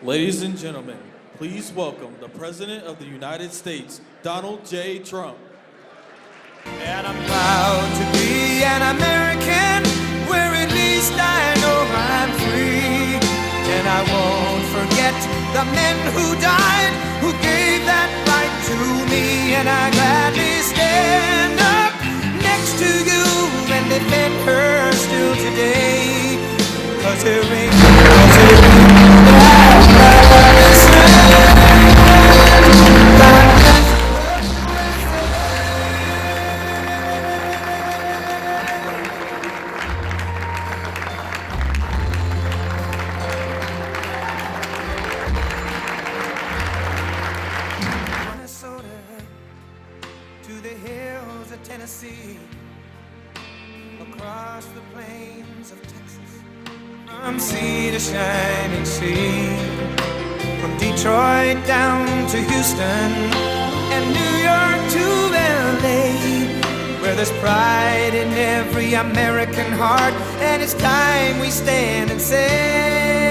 Ladies and gentlemen, please welcome the President of the United States, Donald J. Trump. And I'm proud to be an American, where at least I know I'm free. And I won't forget the men who died, who gave that right to me. And I gladly stand up next to you and defend her still today. 'Cause there ain't across the plains of Texas, from sea to shining sea, from Detroit down to Houston and New York to LA, where there's pride in every American heart, and it's time we stand and say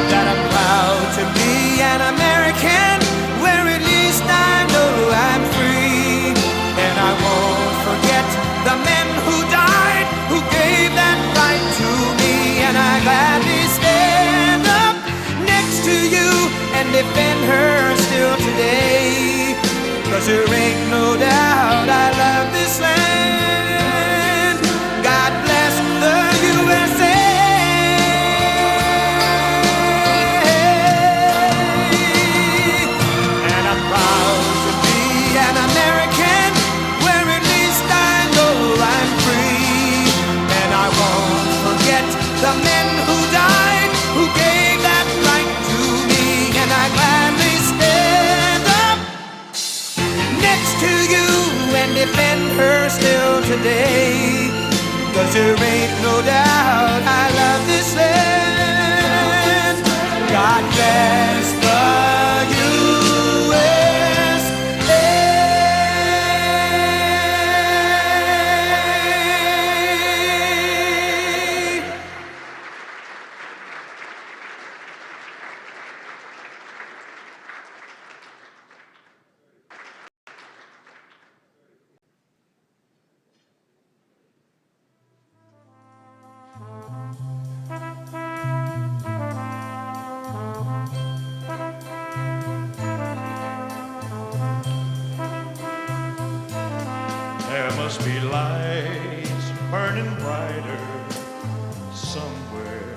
that I'm proud to be an American, where at least I know I'm free. And I won't forget the men who died, who gave that right to me. And I gladly stand up next to you and defend her still today. 'Cause there ain't no doubt I love this land. God bless the USA. And I'm proud to be an American, where at least I know I'm free. And I won't forget the men who died, who gave that right to me. And I gladly stand up next to you and defend her still today. 'Cause there ain't no doubt I love this land. God bless the USA. There must be lights burning brighter somewhere.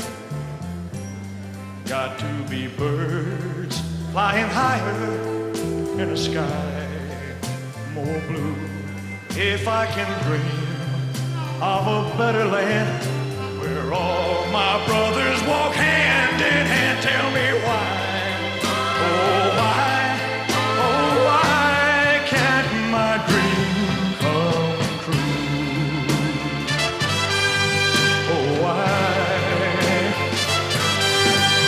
Got to be birds flying higher in a sky more blue. If I can dream of a better land, where all my brothers walk hand in hand, tell me why, oh why, oh why can't my dream come true? Oh why?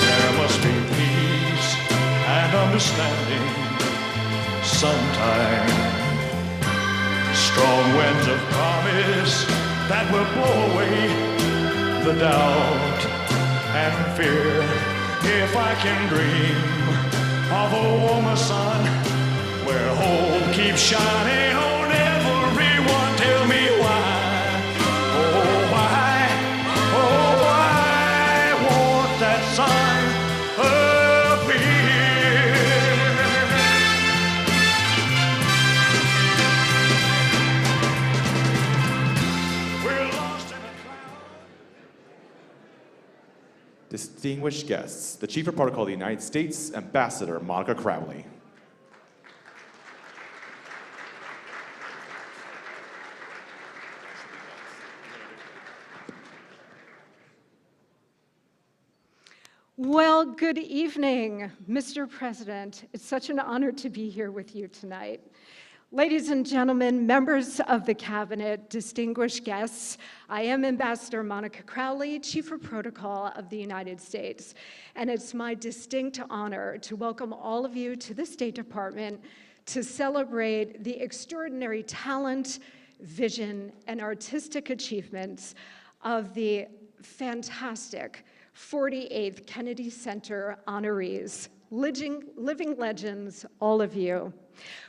There must be peace and understanding sometime, strong winds of promise that will blow away the doubt and fear. If I can dream of a warmer sun, where hope keeps shining on everyone, tell me why, oh why, oh why won't that sun appear? We're lost in a cloud. Distinguished guests, the Chief of Protocol of the United States, Ambassador Monica Crowley. Well, good evening, Mr. President. It's such an honor to be here with you tonight. Ladies and gentlemen, members of the Cabinet, distinguished guests, I am Ambassador Monica Crowley, Chief of Protocol of the United States, and it's my distinct honor to welcome all of you to the State Department to celebrate the extraordinary talent, vision, and artistic achievements of the fantastic 48th Kennedy Center honorees, living legends, all of you.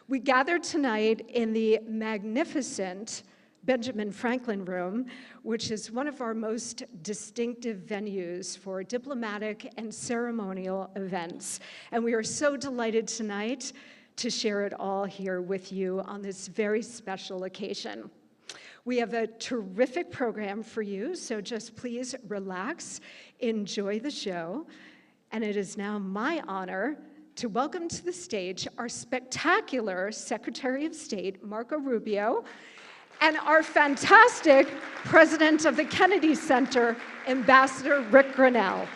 We gather tonight in the magnificent Benjamin Franklin Room, which is one of our most distinctive venues for diplomatic and ceremonial events. And we are so delighted tonight to share it all here with you on this very special occasion. We have a terrific program for you, so just please relax, enjoy the show. And it is now my honor to welcome to the stage our spectacular Secretary of State, Marco Rubio, and our fantastic President of the Kennedy Center, Ambassador Rick Grinnell.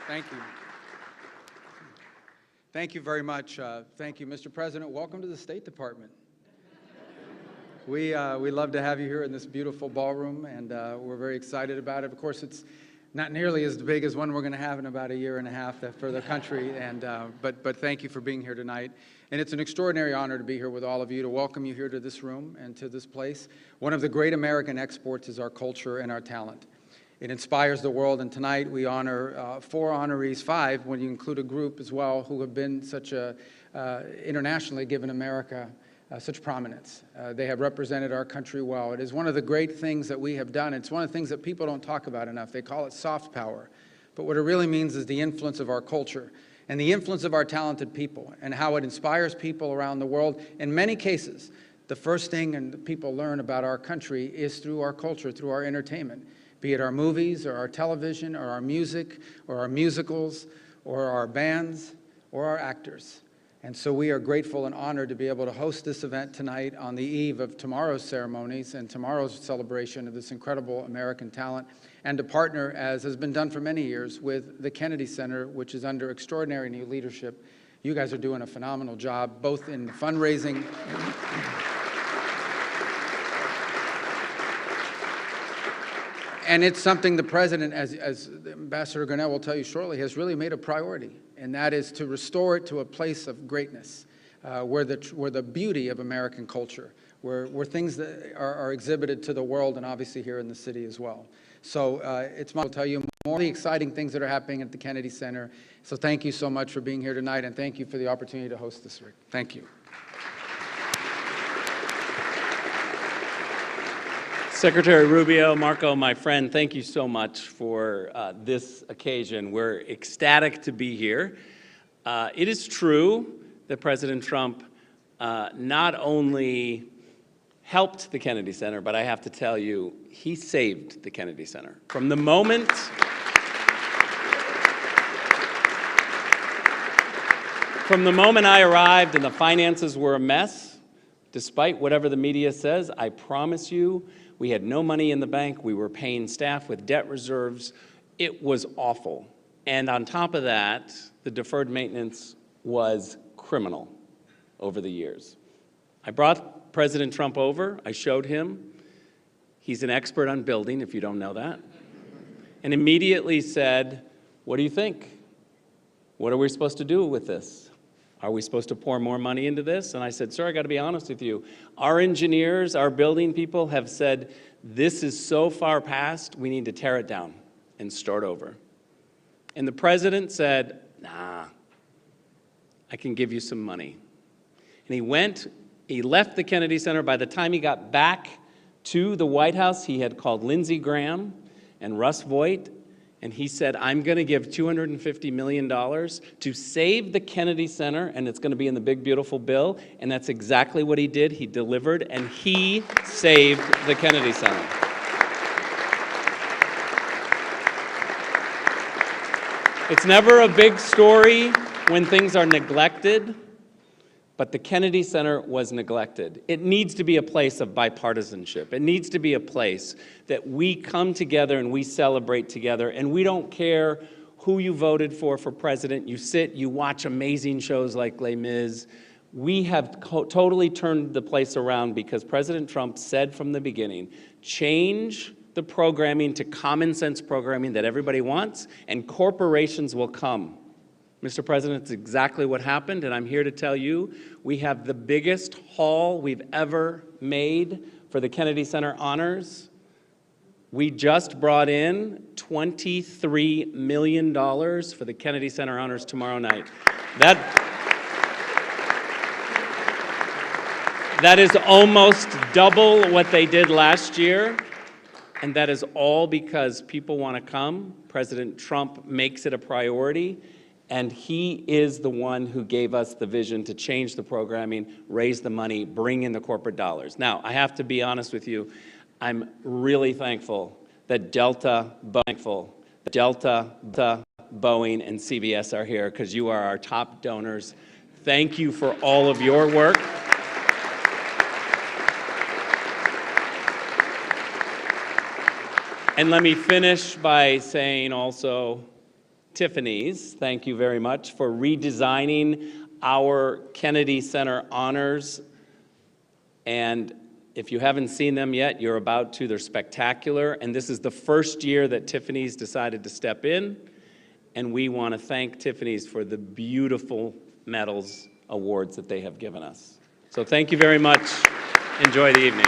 Thank you. Thank you very much. Thank you, Mr. President. Welcome to the State Department. We love to have you here in this beautiful ballroom, and we're very excited about it. Of course, it's not nearly as big as one we're going to have in about a year and a half for the country, and but thank you for being here tonight. And it's an extraordinary honor to be here with all of you, to welcome you here to this room and to this place. One of the great American exports is our culture and our talent. It inspires the world, and tonight we honor 4 honorees, 5 when you include a group as well, who have been such a internationally given America such prominence. They have represented our country well. It is one of the great things that we have done. It's one of the things that people don't talk about enough. They call it soft power. But what it really means is the influence of our culture and the influence of our talented people and how it inspires people around the world. In many cases, the first thing and people learn about our country is through our culture, through our entertainment, be it our movies or our television or our music or our musicals or our bands or our actors. And so we are grateful and honored to be able to host this event tonight on the eve of tomorrow's ceremonies and tomorrow's celebration of this incredible American talent, and to partner, as has been done for many years, with the Kennedy Center, which is under extraordinary new leadership. You guys are doing a phenomenal job, both in the fundraising and it's something the President, as Ambassador Grinnell will tell you shortly, has really made a priority, and that is to restore it to a place of greatness, where the beauty of American culture, where things that are exhibited to the world, and obviously here in the city as well. So it's my will tell you more of the exciting things that are happening at the Kennedy Center. So thank you so much for being here tonight, and thank you for the opportunity to host this week. Thank you. Secretary Rubio, Marco, my friend, thank you so much for this occasion. We're ecstatic to be here. It is true that President Trump not only helped the Kennedy Center, but I have to tell you, he saved the Kennedy Center. From the moment I arrived and the finances were a mess, despite whatever the media says, I promise you, we had no money in the bank. We were paying staff with debt reserves. It was awful. And on top of that, the deferred maintenance was criminal over the years. I brought President Trump over. I showed him. He's an expert on building, if you don't know that. And immediately said, what do you think? What are we supposed to do with this? Are we supposed to pour more money into this? And I said, sir, I got to be honest with you. Our engineers, our building people have said, this is so far past, we need to tear it down and start over. And the president said, nah, I can give you some money. And he left the Kennedy Center. By the time he got back to the White House, he had called Lindsey Graham and Russ Vought, and he said, I'm going to give $250 million to save the Kennedy Center, and it's going to be in the big, beautiful bill. And that's exactly what he did. He delivered, and he saved the Kennedy Center. It's never a big story when things are neglected, but the Kennedy Center was neglected. It needs to be a place of bipartisanship. It needs to be a place that we come together and we celebrate together, and we don't care who you voted for president. You sit, you watch amazing shows like Les Mis. We have totally turned the place around because President Trump said from the beginning, change the programming to common sense programming that everybody wants, and corporations will come. Mr. President, it's exactly what happened, and I'm here to tell you we have the biggest haul we've ever made for the Kennedy Center Honors. We just brought in $23 million for the Kennedy Center Honors tomorrow night. That is almost double what they did last year, and that is all because people want to come. President Trump makes it a priority, and he is the one who gave us the vision to change the programming, raise the money, bring in the corporate dollars. Now, I have to be honest with you, I'm really thankful that Delta, Boeing, and CBS are here, because you are our top donors. Thank you for all of your work. And let me finish by saying also, Tiffany's, thank you very much for redesigning our Kennedy Center Honors. And if you haven't seen them yet, you're about to. They're spectacular. And this is the first year that Tiffany's decided to step in. And we want to thank Tiffany's for the beautiful medals, awards that they have given us. So thank you very much. Enjoy the evening.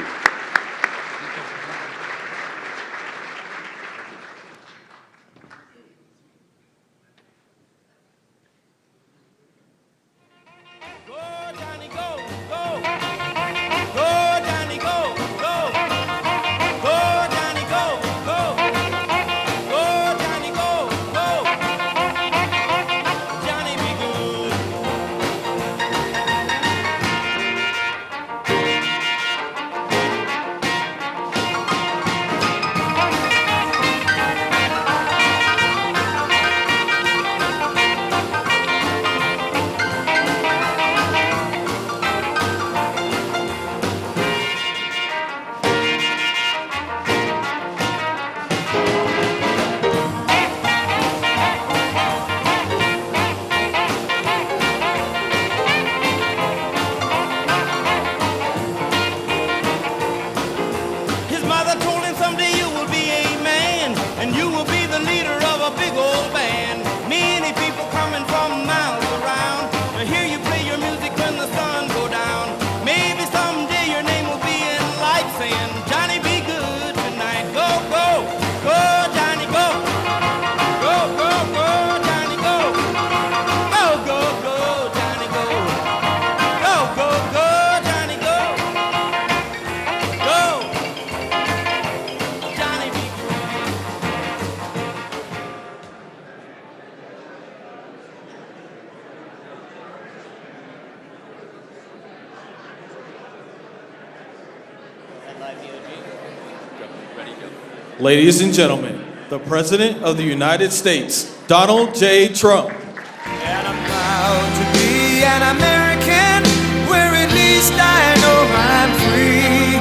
Ladies and gentlemen, the President of the United States, Donald J. Trump. And I'm proud to be an American, where at least I know I'm free.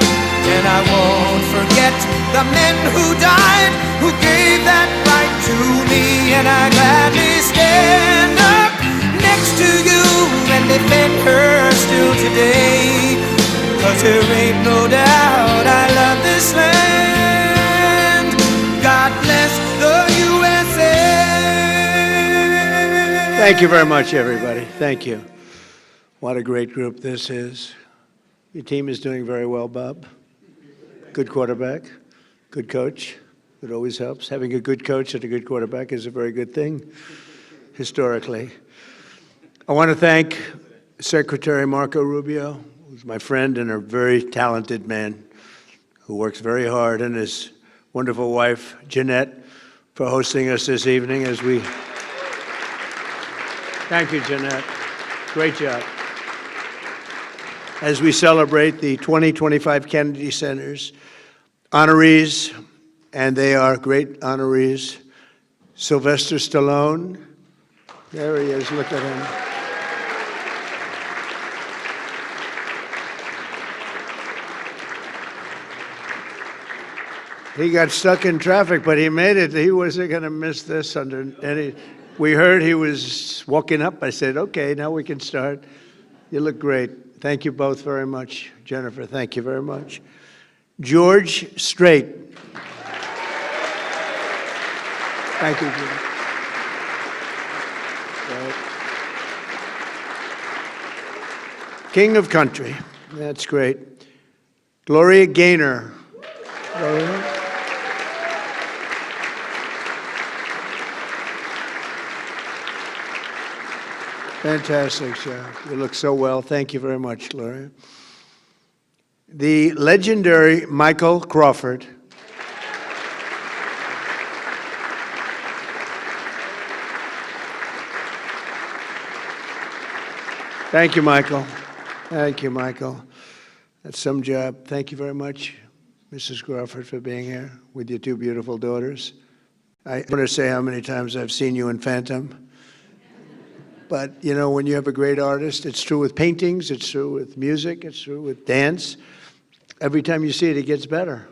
And I won't forget the men who died, who gave that right to me. And I gladly stand up next to you and defend her still today. 'Cause there ain't no doubt I love this land. God bless the USA. Thank you very much, everybody. Thank you. What a great group this is. Your team is doing very well, Bob. Good quarterback, good coach. It always helps. Having a good coach and a good quarterback is a very good thing, historically. I want to thank Secretary Marco Rubio, who's my friend and a very talented man who works very hard, and his wonderful wife, Jeanette, for hosting us this evening as we... Thank you, Jeanette. Great job. As we celebrate the 2025 Kennedy Center's honorees, and they are great honorees. Sylvester Stallone, there he is, look at him. He got stuck in traffic, but he made it. He wasn't going to miss this under any. We heard he was walking up. I said, okay, now we can start. You look great. Thank you both very much. Jennifer, thank you very much. George Strait. Thank you, George. Right. King of Country. That's great. Gloria Gaynor. Gloria. Fantastic, Sharon. You look so well. Thank you very much, Gloria. The legendary Michael Crawford. Thank you, Michael. Thank you, Michael. That's some job. Thank you very much, Mrs. Crawford, for being here with your two beautiful daughters. I want to say how many times I've seen you in Phantom. But, you know, when you have a great artist, it's true with paintings, it's true with music, it's true with dance. Every time you see it, it gets better.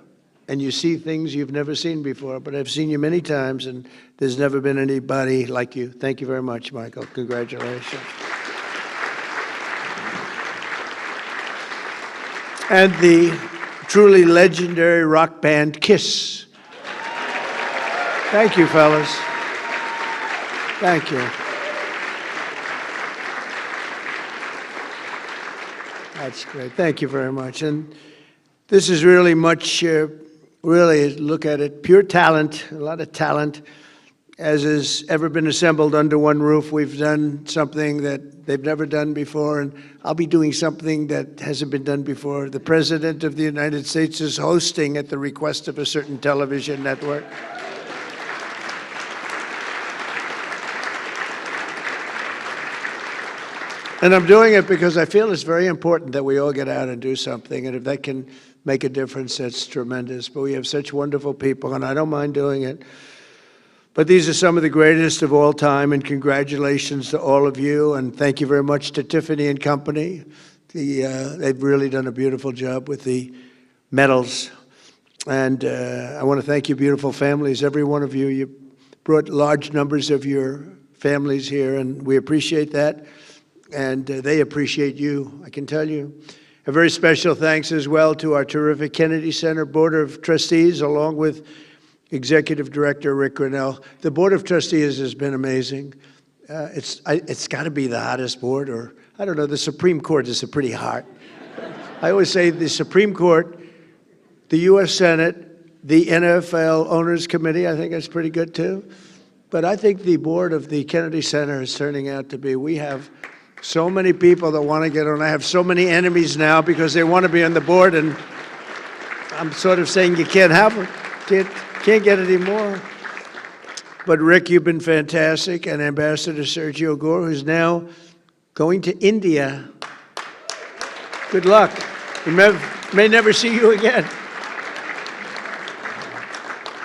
And you see things you've never seen before. But I've seen you many times, and there's never been anybody like you. Thank you very much, Michael. Congratulations. And the truly legendary rock band Kiss. Thank you, fellas. Thank you. That's great. Thank you very much. And this is really much, really look at it, pure talent, a lot of talent, as has ever been assembled under one roof. We've done something that they've never done before, and I'll be doing something that hasn't been done before. The President of the United States is hosting at the request of a certain television network. And I'm doing it because I feel it's very important that we all get out and do something. And if that can make a difference, that's tremendous. But we have such wonderful people, and I don't mind doing it. But these are some of the greatest of all time, and congratulations to all of you. And thank you very much to Tiffany and Company. They've really done a beautiful job with the medals. And I want to thank you, beautiful families, every one of you. You brought large numbers of your families here, and we appreciate that. And they appreciate you, I can tell you. A very special thanks as well to our terrific Kennedy Center Board of Trustees, along with Executive Director Rick Grinnell. The Board of Trustees has been amazing. It's got to be the hottest board, or I don't know, the Supreme Court is pretty hot. I always say the Supreme Court, the U.S. Senate, the NFL Owners Committee, I think that's pretty good too. But I think the board of the Kennedy Center is turning out to be, we have so many people that want to get on. I have so many enemies now because they want to be on the board, and I'm sort of saying you can't have them. Can't get any more. But Rick, you've been fantastic, and Ambassador Sergio Gore, who's now going to India. Good luck. We may never see you again.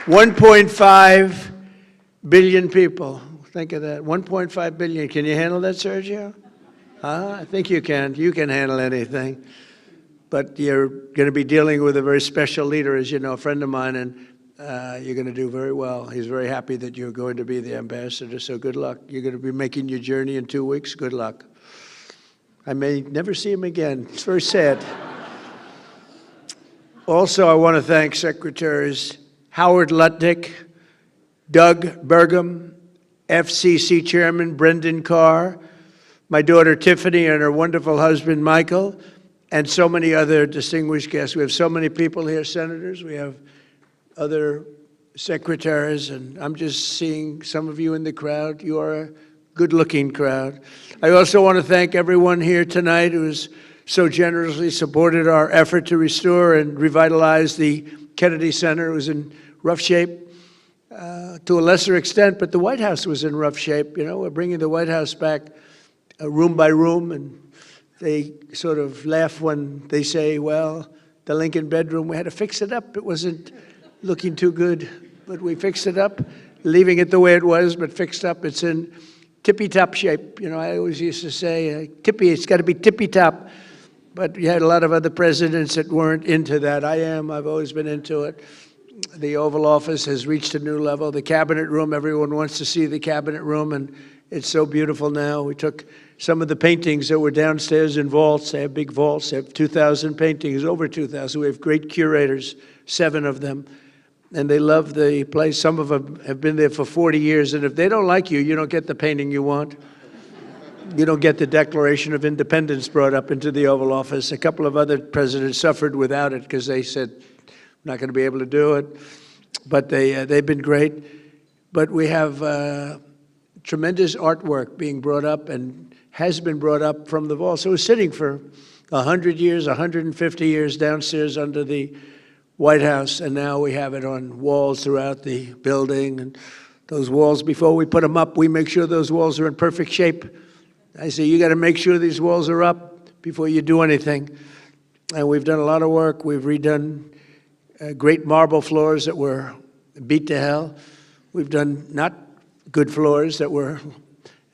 1.5 billion people. Think of that. 1.5 billion. Can you handle that, Sergio? I think you can. You can handle anything. But you're going to be dealing with a very special leader, as you know, a friend of mine, and you're going to do very well. He's very happy that you're going to be the ambassador, so good luck. You're going to be making your journey in 2 weeks. Good luck. I may never see him again. It's very sad. Also, I want to thank Secretaries Howard Lutnick, Doug Burgum, FCC Chairman Brendan Carr, my daughter Tiffany and her wonderful husband Michael, and so many other distinguished guests. We have so many people here, senators. We have other secretaries, and I'm just seeing some of you in the crowd. You are a good-looking crowd. I also want to thank everyone here tonight who's so generously supported our effort to restore and revitalize the Kennedy Center. It was in rough shape to a lesser extent, but the White House was in rough shape. You know, we're bringing the White House back room by room, and they sort of laugh when they say, well, the Lincoln bedroom, we had to fix it up. It wasn't looking too good, but we fixed it up, leaving it the way it was, but fixed up. It's in tippy-top shape. You know, I always used to say, it's got to be tippy-top. But you had a lot of other presidents that weren't into that. I've always been into it. The Oval Office has reached a new level. The Cabinet Room, everyone wants to see the Cabinet Room, and it's so beautiful now. We took some of the paintings that were downstairs in vaults. They have big vaults. They have 2,000 paintings, over 2,000. We have great curators, 7 of them, and they love the place. Some of them have been there for 40 years, and if they don't like you, you don't get the painting you want. you don't get the Declaration of Independence brought up into the Oval Office. A couple of other presidents suffered without it because they said, not going to be able to do it. But they've been great. But we have tremendous artwork being brought up and has been brought up from the vault. So it was sitting for 100 years, 150 years downstairs under the White House, and now we have it on walls throughout the building. And those walls, before we put them up, we make sure those walls are in perfect shape. I say, you got to make sure these walls are up before you do anything. And we've done a lot of work. We've redone great marble floors that were beat to hell. We've done not good floors that were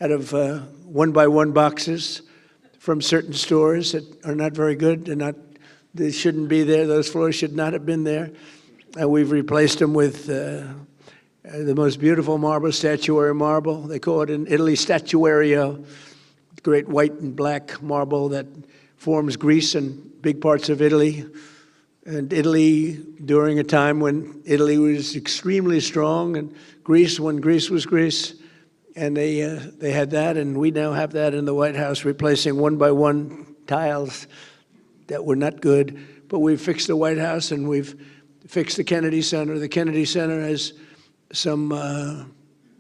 out of one-by-one boxes from certain stores that are not very good. They shouldn't be there. Those floors should not have been there. And we've replaced them with the most beautiful marble, statuary marble. They call it in Italy statuario, great white and black marble that forms Greece and big parts of Italy. And Italy during a time when Italy was extremely strong, and Greece when Greece was Greece. And they had that, and we now have that in the White House, replacing one-by-one tiles that were not good. But we've fixed the White House, and we've fixed the Kennedy Center. The Kennedy Center has some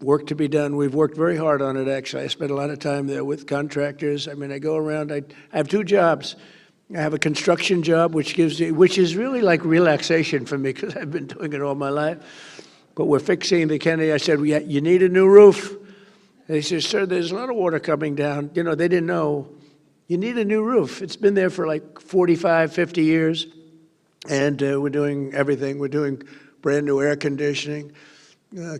work to be done. We've worked very hard on it, actually. I spent a lot of time there with contractors. I mean, I go around. I have two jobs. I have a construction job, which is really like relaxation for me because I've been doing it all my life. But we're fixing the Kennedy. I said, you need a new roof. They said, sir, there's a lot of water coming down. You know, they didn't know. You need a new roof. It's been there for like 45, 50 years. And we're doing everything. We're doing brand new air conditioning.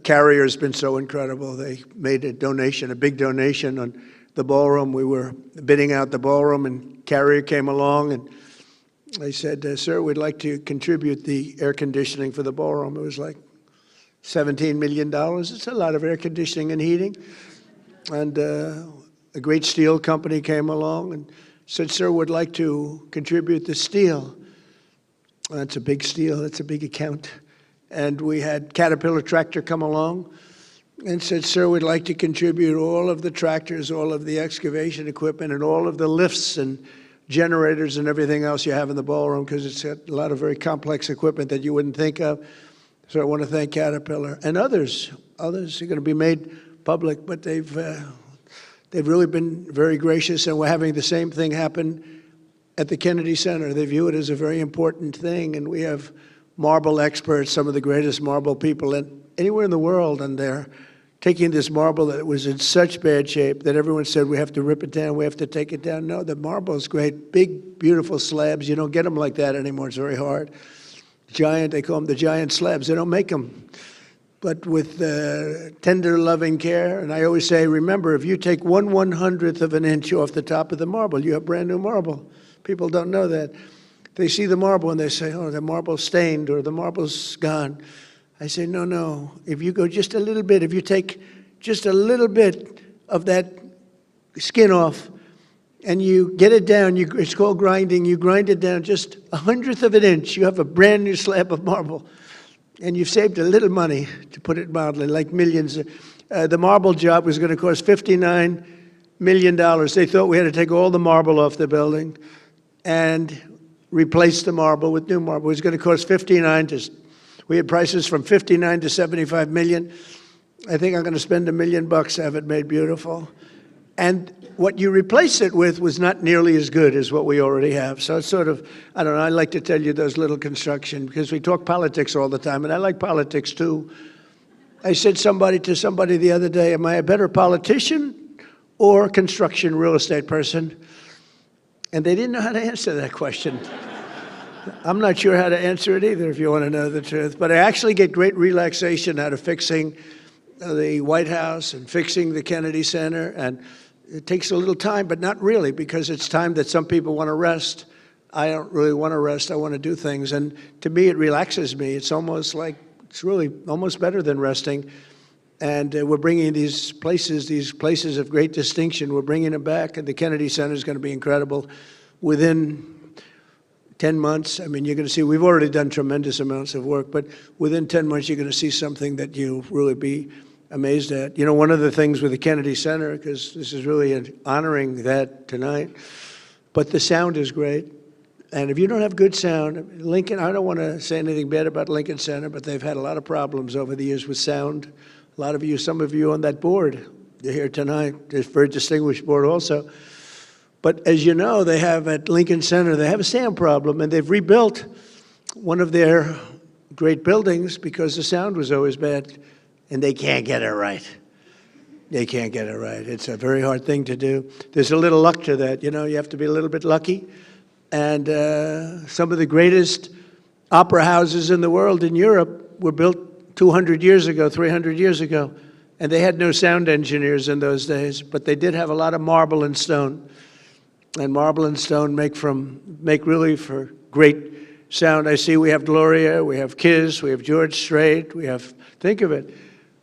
Carrier's been so incredible. They made a donation, a big donation on the ballroom. We were bidding out the ballroom, and Carrier came along, and they said, sir, we'd like to contribute the air conditioning for the ballroom. It was like $17 million. It's a lot of air conditioning and heating. And a great steel company came along and said, sir, would like to contribute the steel. That's a big steel. That's a big account. And we had Caterpillar Tractor come along and said, sir, we'd like to contribute all of the tractors, all of the excavation equipment, and all of the lifts and generators and everything else you have in the ballroom, because it's got a lot of very complex equipment that you wouldn't think of. So I want to thank Caterpillar and others. Others are going to be made public, but they've really been very gracious, and we're having the same thing happen at the Kennedy Center. They view it as a very important thing, and we have marble experts, some of the greatest marble people anywhere in the world, and they're taking this marble that was in such bad shape that everyone said, we have to rip it down, we have to take it down. No, the marble is great, big, beautiful slabs. You don't get them like that anymore. It's very hard. Giant, they call them the giant slabs. They don't make them. But with tender, loving care, and I always say, remember, if you take 1/100th of an inch off the top of the marble, you have brand new marble. People don't know that. They see the marble and they say, oh, the marble's stained or the marble's gone. I say, no, no. If you go just a little bit, if you take just a little bit of that skin off and you get it down, it's called grinding, you grind it down just 1/100th of an inch, you have a brand new slab of marble. And you've saved a little money, to put it mildly, like millions. The marble job was going to cost $59 million. They thought we had to take all the marble off the building and replace the marble with new marble. It was going to cost we had prices from 59 to 75 million. I think I'm going to spend $1 million to have it made beautiful. And what you replace it with was not nearly as good as what we already have. So it's sort of, I don't know, I like to tell you those little construction, because we talk politics all the time, and I like politics too. I said to somebody the other day, am I a better politician or construction real estate person? And they didn't know how to answer that question. I'm not sure how to answer it either, if you want to know the truth. But I actually get great relaxation out of fixing the White House and fixing the Kennedy Center. And it takes a little time, but not really, because it's time that some people want to rest. I don't really want to rest. I want to do things. And to me, it relaxes me. It's really almost better than resting. And we're bringing these places of great distinction, we're bringing them back. And the Kennedy Center is going to be incredible. Within 10 months, I mean, you're going to see, we've already done tremendous amounts of work, but within 10 months, you're going to see something that you'll really be amazed at. You know, one of the things with the Kennedy Center, because this is really honoring that tonight, but the sound is great. And if you don't have good sound, Lincoln, I don't want to say anything bad about Lincoln Center, but they've had a lot of problems over the years with sound. A lot of you, some of you on that board, you're here tonight. It's a very distinguished board also. But as you know, they have at Lincoln Center, they have a sound problem, and they've rebuilt one of their great buildings because the sound was always bad, and they can't get it right. They can't get it right. It's a very hard thing to do. There's a little luck to that. You know, you have to be a little bit lucky. And some of the greatest opera houses in the world in Europe were built 200 years ago, 300 years ago. And they had no sound engineers in those days, but they did have a lot of marble and stone. And marble and stone make really for great sound. I see we have Gloria, we have Kiss, we have George Strait, we have, think of it,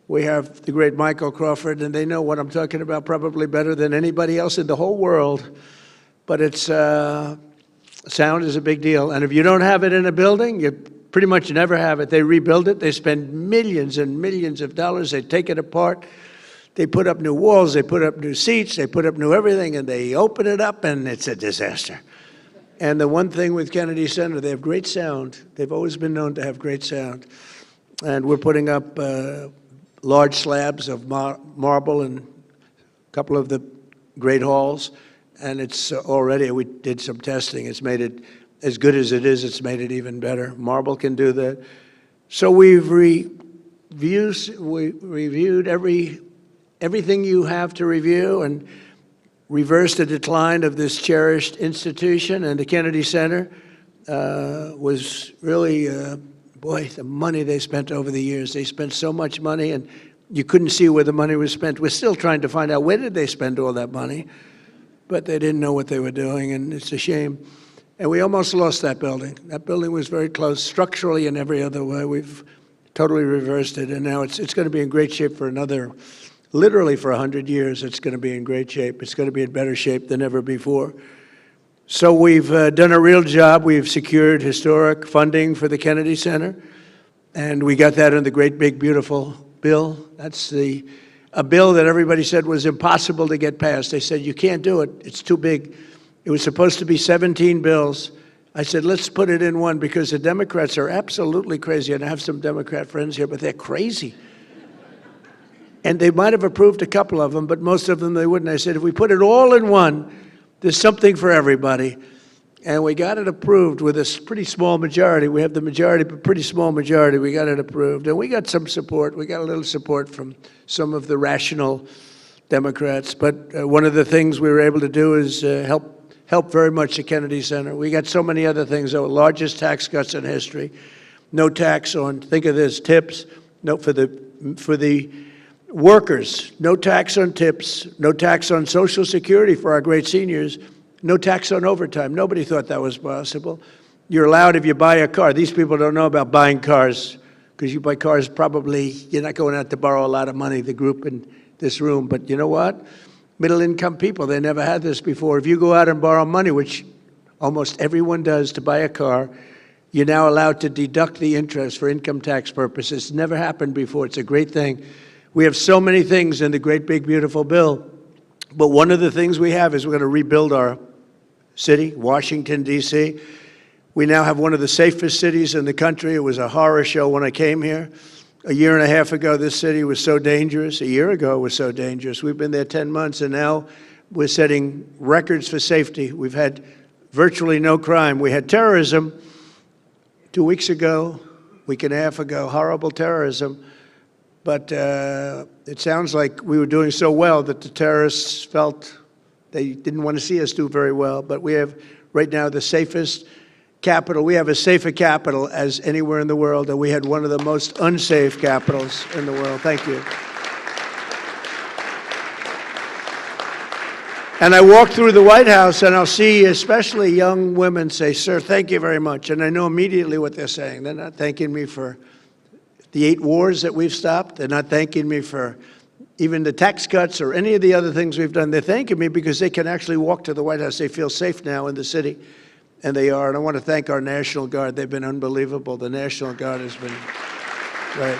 we have the great Michael Crawford, and they know what I'm talking about probably better than anybody else in the whole world. But it's, sound is a big deal. And if you don't have it in a building, you pretty much never have it. They rebuild it, they spend millions and millions of dollars, they take it apart, they put up new walls, they put up new seats, they put up new everything, and they open it up, and it's a disaster. And the one thing with Kennedy Center, they have great sound. They've always been known to have great sound. And we're putting up large slabs of marble in a couple of the great halls. And it's already, we did some testing. It's made it, as good as it is, it's made it even better. Marble can do that. So we've reviewed everything you have to review and reversed the decline of this cherished institution. And the Kennedy Center was really, boy, the money they spent over the years. They spent so much money, and you couldn't see where the money was spent. We're still trying to find out where did they spend all that money, but they didn't know what they were doing, and it's a shame. And we almost lost that building. That building was very close, structurally and every other way. We've totally reversed it, and now it's going to be in great shape for another, literally for 100 years. It's going to be in great shape. It's going to be in better shape than ever before. So we've done a real job. We've secured historic funding for the Kennedy Center, and we got that in the great big beautiful bill. That's a bill that everybody said was impossible to get passed. They said, you can't do it, it's too big. It was supposed to be 17 bills. I said, let's put it in one, because the Democrats are absolutely crazy. And I have some Democrat friends here, but they're crazy. And they might have approved a couple of them, but most of them they wouldn't. I said, if we put it all in one, there's something for everybody. And we got it approved with a pretty small majority. We have the majority, but pretty small majority. We got it approved. And we got some support. We got a little support from some of the rational Democrats. But one of the things we were able to do is help very much the Kennedy Center. We got so many other things, though. Largest tax cuts in history. No tax on, think of this, tips. No, for the workers. No tax on tips. No tax on Social Security for our great seniors. No tax on overtime. Nobody thought that was possible. You're allowed if you buy a car. These people don't know about buying cars, because you buy cars probably, you're not going out to borrow a lot of money, the group in this room. But you know what? Middle-income people, they never had this before. If you go out and borrow money, which almost everyone does to buy a car, you're now allowed to deduct the interest for income tax purposes. It's never happened before. It's a great thing. We have so many things in the great big beautiful bill. But one of the things we have is we're going to rebuild our city, Washington, D.C. We now have one of the safest cities in the country. It was a horror show when I came here. A year and a half ago, this city was so dangerous. A year ago, it was so dangerous. We've been there 10 months, and now we're setting records for safety. We've had virtually no crime. We had terrorism 2 weeks ago, week and a half ago, horrible terrorism. But it sounds like we were doing so well that the terrorists felt they didn't want to see us do very well. But we have right now the safest capital. We have as safe a capital as anywhere in the world, and we had one of the most unsafe capitals in the world. Thank you. And I walk through the White House, and I'll see especially young women say, sir, thank you very much. And I know immediately what they're saying. They're not thanking me for the 8 wars that we've stopped. They're not thanking me for even the tax cuts or any of the other things we've done. They're thanking me because they can actually walk to the White House. They feel safe now in the city, and they are. And I want to thank our National Guard. They've been unbelievable. The National Guard has been great.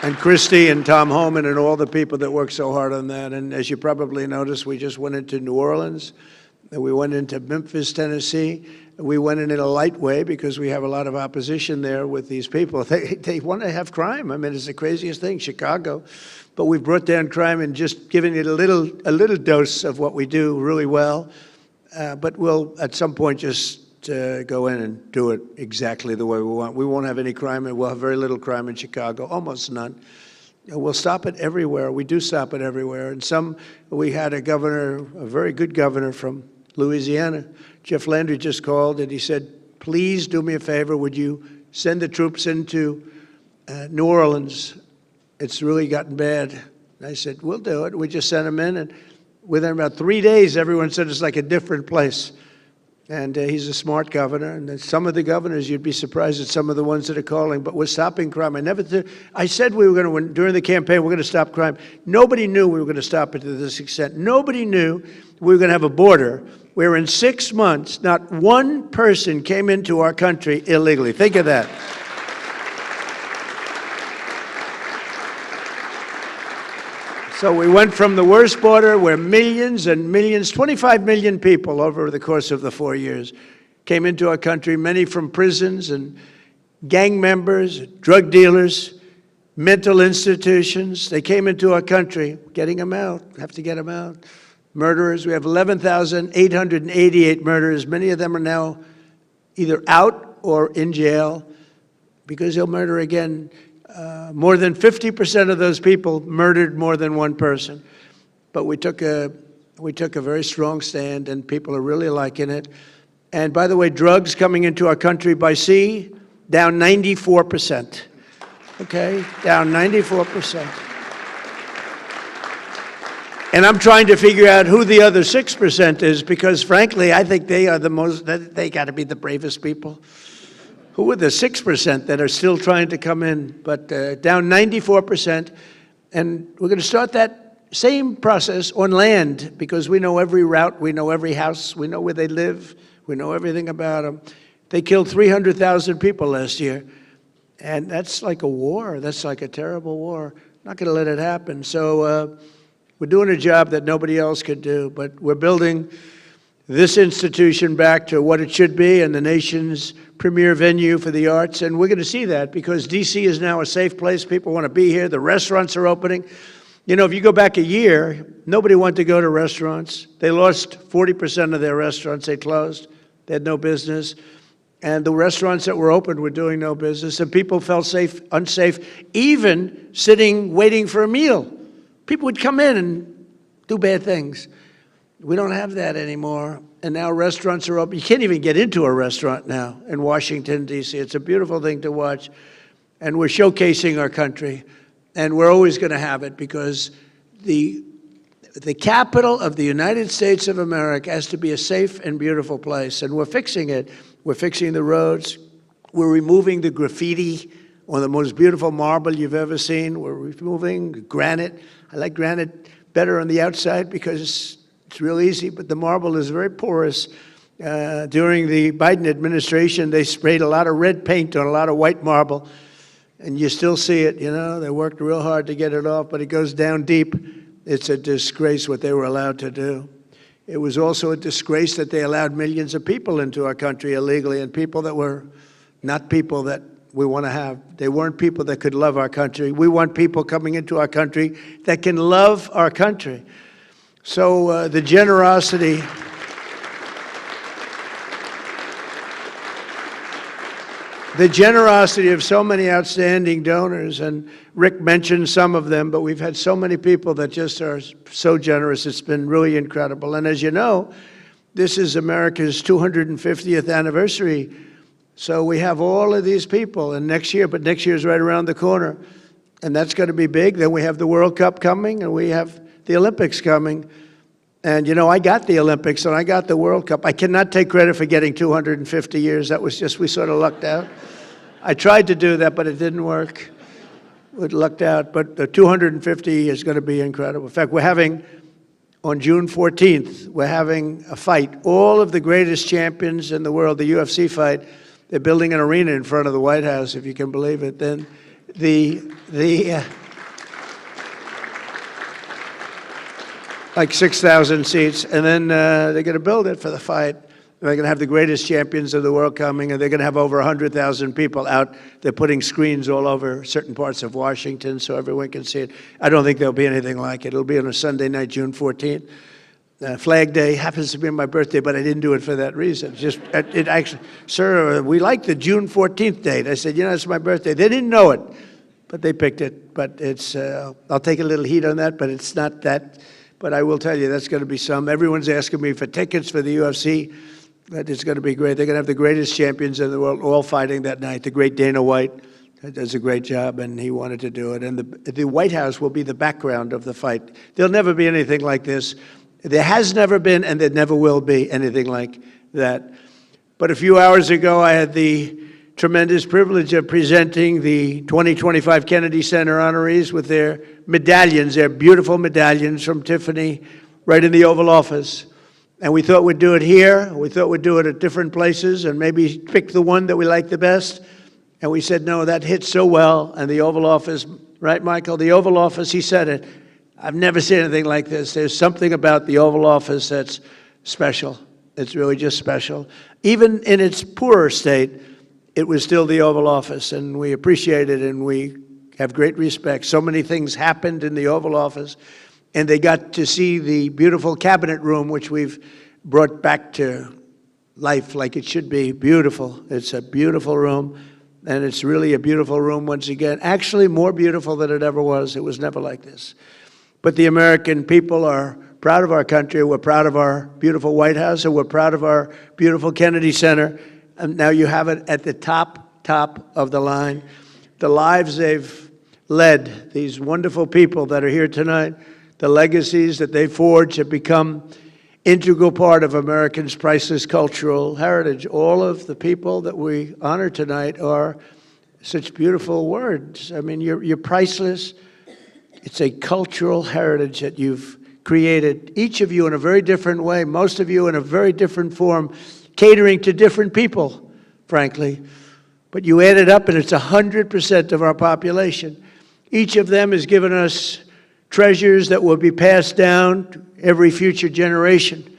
And Christy and Tom Homan and all the people that work so hard on that. And as you probably noticed, we just went into New Orleans, and we went into Memphis, Tennessee. We went in a light way because we have a lot of opposition there with these people. They want to have crime. I mean, it's the craziest thing, Chicago. But we've brought down crime and just giving it a little dose of what we do really well. But we'll, at some point, just go in and do it exactly the way we want. We won't have any crime, and we'll have very little crime in Chicago, almost none. We'll stop it everywhere. We do stop it everywhere. And we had a governor, a very good governor from Louisiana. Jeff Landry just called, and he said, please do me a favor. Would you send the troops into New Orleans? It's really gotten bad. And I said, we'll do it. We just sent them in, and within about 3 days, everyone said it's like a different place. And he's a smart governor. And some of the governors, you'd be surprised at some of the ones that are calling. But we're stopping crime. I said we were going to win during the campaign. We're going to stop crime. Nobody knew we were going to stop it to this extent. Nobody knew we were going to have a border where in 6 months, not one person came into our country illegally. Think of that. So we went from the worst border where millions and millions, 25 million people over the course of the 4 years came into our country, many from prisons and gang members, drug dealers, mental institutions. They came into our country, getting them out, have to get them out. Murderers, we have 11,888 murderers. Many of them are now either out or in jail because they'll murder again. More than 50% of those people murdered more than one person. But we took a very strong stand, and people are really liking it. And by the way, drugs coming into our country by sea, down 94%. Okay, down 94%. And I'm trying to figure out who the other 6% is, because frankly, I think they are they got to be the bravest people. Who are the 6% that are still trying to come in? But down 94%. And we're going to start that same process on land, because we know every route, we know every house, we know where they live, we know everything about them. They killed 300,000 people last year. And that's like a war. That's like a terrible war. Not going to let it happen. So we're doing a job that nobody else could do. But we're building this institution back to what it should be, and the nation's premier venue for the arts. And we're going to see that because D.C. is now a safe place. People want to be here. The restaurants are opening. You know, if you go back a year, nobody wanted to go to restaurants. They lost 40% of their restaurants. They closed. They had no business. And the restaurants that were open were doing no business. And people felt unsafe, even sitting, waiting for a meal. People would come in and do bad things. We don't have that anymore. And now restaurants are open. You can't even get into a restaurant now in Washington, D.C. It's a beautiful thing to watch. And we're showcasing our country. And we're always going to have it, because the capital of the United States of America has to be a safe and beautiful place. And we're fixing it. We're fixing the roads. We're removing the graffiti on the most beautiful marble you've ever seen. We're removing granite. I like granite better on the outside because it's real easy, but the marble is very porous. During the Biden administration, they sprayed a lot of red paint on a lot of white marble, and you still see it, you know. They worked real hard to get it off, but it goes down deep. It's a disgrace what they were allowed to do. It was also a disgrace that they allowed millions of people into our country illegally, and people that were not people that we want to have. They weren't people that could love our country. We want people coming into our country that can love our country. So the generosity of so many outstanding donors, and Rick mentioned some of them, but we've had so many people that just are so generous. It's been really incredible. And as you know, this is America's 250th anniversary. So we have all of these people, and next year is right around the corner, and that's going to be big. Then we have the World Cup coming, and we have the Olympics coming. And, you know, I got the Olympics and I got the World Cup. I cannot take credit for getting 250 years. That was just, we sort of lucked out. I tried to do that, but it didn't work. We lucked out. But the 250 is going to be incredible. In fact, we're having, on June 14th, we're having a fight. All of the greatest champions in the world, the UFC fight, they're building an arena in front of the White House, if you can believe it. Then like 6,000 seats, and then they're going to build it for the fight. They're going to have the greatest champions of the world coming, and they're going to have over 100,000 people out. They're putting screens all over certain parts of Washington so everyone can see it. I don't think there'll be anything like it. It'll be on a Sunday night, June 14th. Flag Day happens to be my birthday, but I didn't do it for that reason. Just it actually, sir, we like the June 14th date. I said, it's my birthday. They didn't know it, but they picked it. But it's, I'll take a little heat on that, but it's not that. But I will tell you, that's going to be some. Everyone's asking me for tickets for the UFC. That is going to be great. They're going to have the greatest champions in the world all fighting that night. The great Dana White does a great job, and he wanted to do it. And the White House will be the background of the fight. There'll never be anything like this. There has never been, and there never will be anything like that. But a few hours ago, I had the tremendous privilege of presenting the 2025 Kennedy Center honorees with their medallions, their beautiful medallions from Tiffany, right in the Oval Office. And we thought we'd do it here. We thought we'd do it at different places and maybe pick the one that we like the best. And we said, no, that hits so well. And the Oval Office, right, Michael? The Oval Office, he said it. I've never seen anything like this. There's something about the Oval Office that's special. It's really just special. Even in its poorer state, it was still the Oval Office, and we appreciate it, and we have great respect. So many things happened in the Oval Office, and they got to see the beautiful cabinet room, which we've brought back to life like it should be. Beautiful. It's a beautiful room, and it's really a beautiful room once again. Actually, more beautiful than it ever was. It was never like this. But the American people are proud of our country. We're proud of our beautiful White House, and we're proud of our beautiful Kennedy Center. And now you have it at the top of the line. The lives they've led, these wonderful people that are here tonight, the legacies that they forged have become integral part of Americans' priceless cultural heritage. All of the people that we honor tonight are such beautiful words. I mean, you're priceless. It's a cultural heritage that you've created, each of you in a very different way, most of you in a very different form, catering to different people, frankly. But you add it up, and it's 100% of our population. Each of them has given us treasures that will be passed down to every future generation.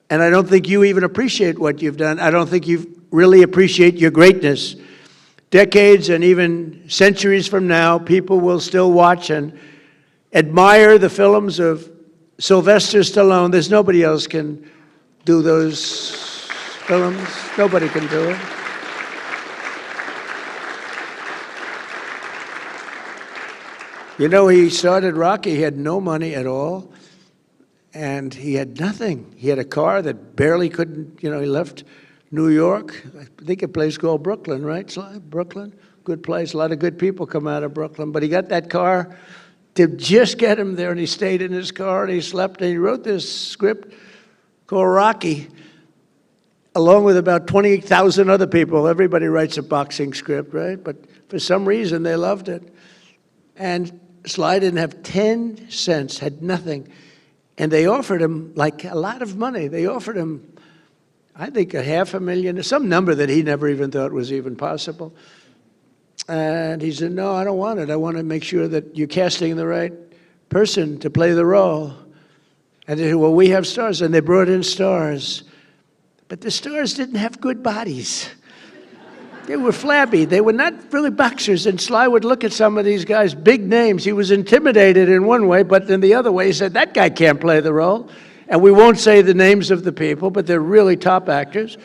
And I don't think you even appreciate what you've done. I don't think you really appreciate your greatness. Decades and even centuries from now, people will still watch and admire the films of Sylvester Stallone. There's nobody else can do those films. Nobody can do it. You know, he started Rocky. He had no money at all, and he had nothing. He had a car that barely couldn't, he left New York, I think a place called Brooklyn, right, Sly? Brooklyn, good place. A lot of good people come out of Brooklyn. But he got that car to just get him there, and he stayed in his car, and he slept, and he wrote this script called Rocky, along with about 20,000 other people. Everybody writes a boxing script, right? But for some reason, they loved it. And Sly didn't have 10 cents, had nothing. And they offered him, like, a lot of money. They offered him, I think, $500,000, some number that he never even thought was even possible. And he said, no, I don't want it. I want to make sure that you're casting the right person to play the role. And they said, well, we have stars. And they brought in stars. But the stars didn't have good bodies. They were flabby. They were not really boxers. And Sly would look at some of these guys, big names. He was intimidated in one way, but in the other way, he said, that guy can't play the role. And we won't say the names of the people, but they're really top actors.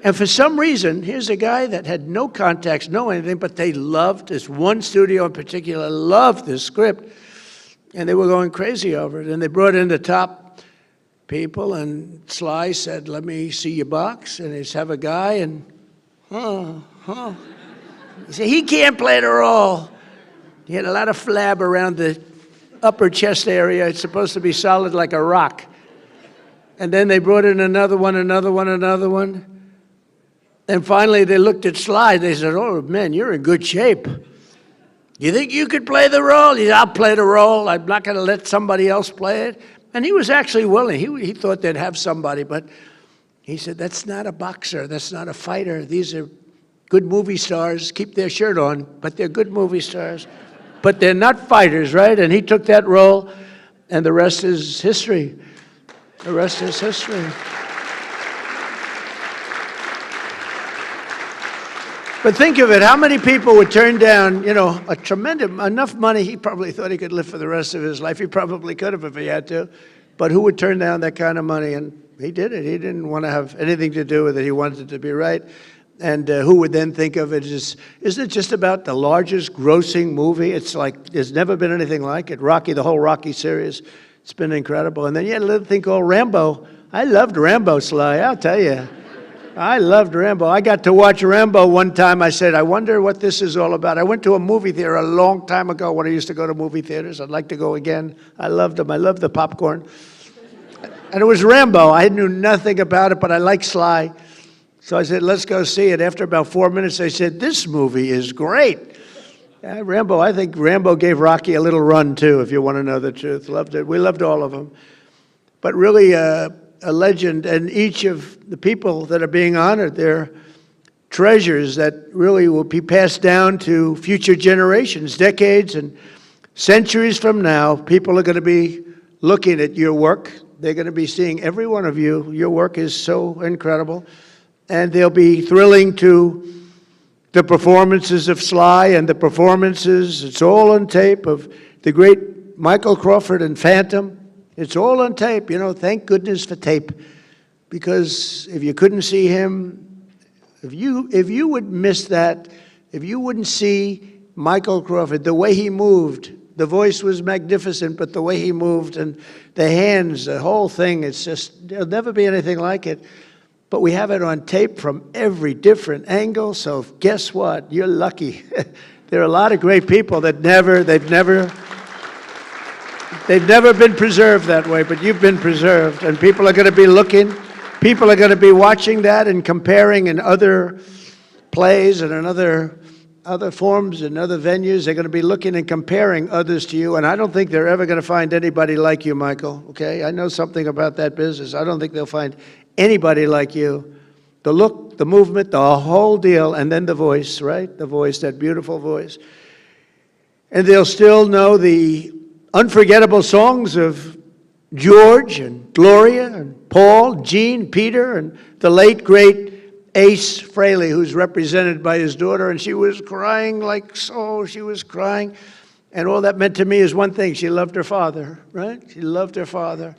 And for some reason, here's a guy that had no contacts, no anything, but they loved this. One studio in particular loved this script. And they were going crazy over it. And they brought in the top people, and Sly said, let me see your box. And they just have a guy, and he said, he can't play the role. He had a lot of flab around the upper chest area. It's supposed to be solid like a rock. And then they brought in another one. And finally, they looked at Sly. They said, oh, man, you're in good shape. You think you could play the role? He said, I'll play the role. I'm not going to let somebody else play it. And he was actually willing. He thought they'd have somebody, but he said, that's not a boxer. That's not a fighter. These are good movie stars, keep their shirt on, but they're good movie stars. But they're not fighters, right? And he took that role, and the rest is history. The rest is history. But think of it, how many people would turn down, a tremendous, enough money, he probably thought he could live for the rest of his life. He probably could have if he had to. But who would turn down that kind of money? And he did it. He didn't want to have anything to do with it. He wanted it to be right. And who would then think of it as, isn't it just about the largest grossing movie? It's like, there's never been anything like it. Rocky, the whole Rocky series, it's been incredible. And then you had a little thing called Rambo. I loved Rambo, Sly, I'll tell you. I loved Rambo. I got to watch Rambo one time. I said, I wonder what this is all about. I went to a movie theater a long time ago when I used to go to movie theaters. I'd like to go again. I loved them. I loved the popcorn. And it was Rambo. I knew nothing about it, but I liked Sly. So I said, let's go see it. After about 4 minutes, they said, this movie is great. Rambo, I think Rambo gave Rocky a little run, too, if you want to know the truth. Loved it. We loved all of them. But really, a legend, and each of the people that are being honored, they're treasures that really will be passed down to future generations, decades and centuries from now. People are going to be looking at your work. They're going to be seeing every one of you. Your work is so incredible. And they'll be thrilling to the performances of Sly and the performances, it's all on tape, of the great Michael Crawford and Phantom. It's all on tape, thank goodness for tape. Because if you couldn't see him, if you would miss that, if you wouldn't see Michael Crawford, the way he moved, the voice was magnificent, but the way he moved and the hands, the whole thing, there'll never be anything like it. But we have it on tape from every different angle, so guess what? You're lucky. There are a lot of great people that they've never been preserved that way, but you've been preserved. And people are going to be looking, people are going to be watching that and comparing in other plays and in other forms and other venues. They're going to be looking and comparing others to you. And I don't think they're ever going to find anybody like you, Michael, okay? I know something about that business. I don't think they'll find anybody like you. The look, the movement, the whole deal, and then the voice, right? The voice, that beautiful voice. And they'll still know the unforgettable songs of George and Gloria and Paul, Gene, Peter, and the late, great Ace Frehley, who's represented by his daughter, and she was crying she was crying. And all that meant to me is one thing, she loved her father, right? She loved her father.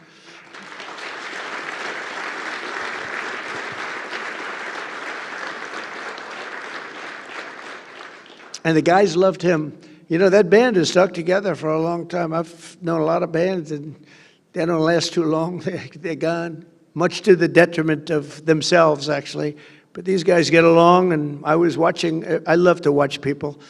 And the guys loved him. That band has stuck together for a long time. I've known a lot of bands, and they don't last too long. They're gone, much to the detriment of themselves, actually. But these guys get along, and I love to watch people.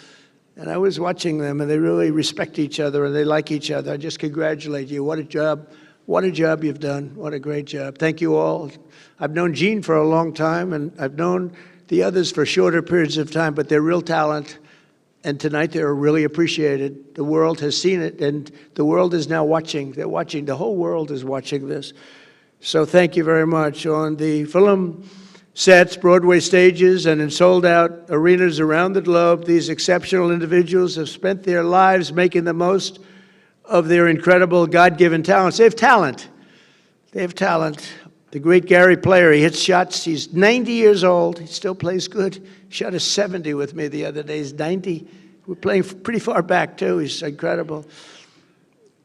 And I was watching them, and they really respect each other, and they like each other. I just congratulate you. What a job. What a job you've done. What a great job. Thank you all. I've known Gene for a long time, and I've known the others for shorter periods of time, but they're real talent. And tonight they're really appreciated. The world has seen it, and the world is now watching. They're watching. The whole world is watching this. So thank you very much. On the film sets, Broadway stages, and in sold-out arenas around the globe, these exceptional individuals have spent their lives making the most of their incredible God-given talents. They have talent. They have talent. The great Gary Player, he hits shots. He's 90 years old. He still plays good. He shot a 70 with me the other day. He's 90. We're playing pretty far back, too. He's incredible.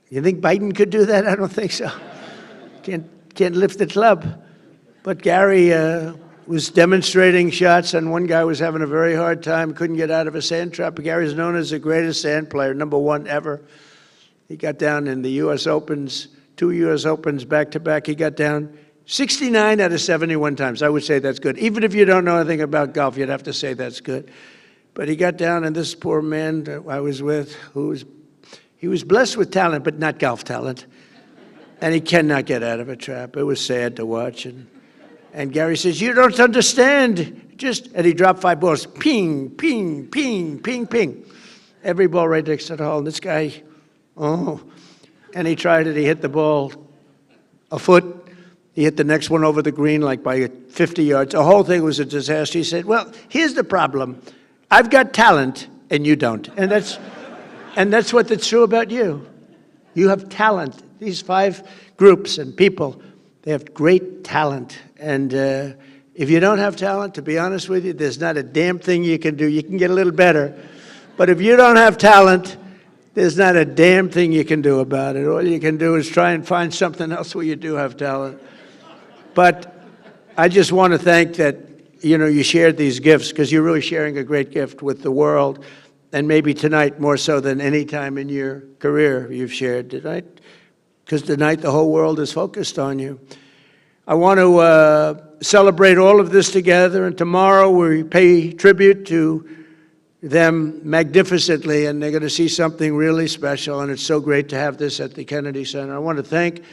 You think Biden could do that? I don't think so. Can't lift the club. But Gary was demonstrating shots, and one guy was having a very hard time, couldn't get out of a sand trap. Gary's known as the greatest sand player, #1 ever. He got down in the U.S. Opens, 2 U.S. Opens back-to-back. He got down 69 out of 71 times. I would say that's good. Even if you don't know anything about golf, you'd have to say that's good. But he got down, and this poor man that I was with, he was blessed with talent, but not golf talent. And he cannot get out of a trap. It was sad to watch. And Gary says, you don't understand. And he dropped 5 balls. Ping, ping, ping, ping, ping. Every ball right next to the hole. And this guy, and he tried it. He hit the ball a foot. He hit the next one over the green like by 50 yards. The whole thing was a disaster. He said, well, here's the problem. I've got talent and you don't. And that's what's true about you. You have talent. These 5 groups and people, they have great talent. And if you don't have talent, to be honest with you, there's not a damn thing you can do. You can get a little better. But if you don't have talent, there's not a damn thing you can do about it. All you can do is try and find something else where you do have talent. But I just want to thank that, you shared these gifts, because you're really sharing a great gift with the world, and maybe tonight more so than any time in your career you've shared tonight, because tonight the whole world is focused on you. I want to celebrate all of this together, and tomorrow we pay tribute to them magnificently, and they're going to see something really special, and it's so great to have this at the Kennedy Center. I want to thank,